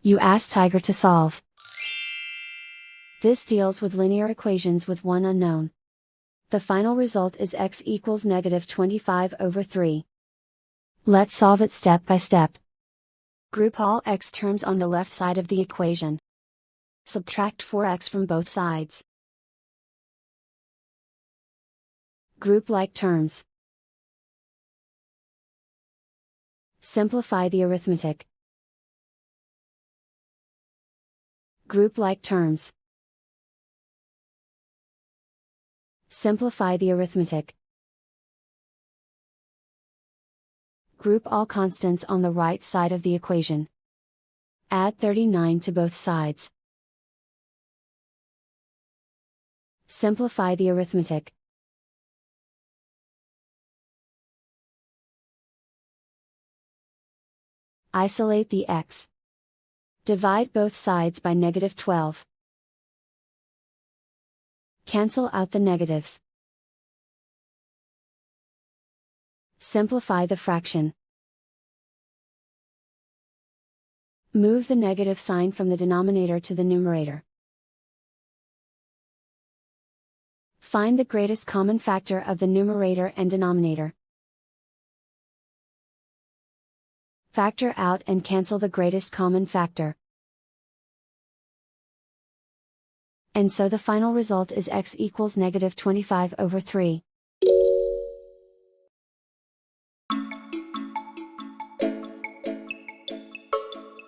You ask Tiger to solve. This deals with linear equations with one unknown. The final result is x equals -25/3. Let's solve it step by step. Group all x terms on the left side of the equation. Subtract 4x from both sides. Group like terms. Simplify the arithmetic. Group like terms. Simplify the arithmetic. Group all constants on the right side of the equation. Add 39 to both sides. Simplify the arithmetic. Isolate the x. Divide both sides by -12. Cancel out the negatives. Simplify the fraction. Move the negative sign from the denominator to the numerator. Find the greatest common factor of the numerator and denominator. Factor out and cancel the greatest common factor. And so the final result is x equals -25/3.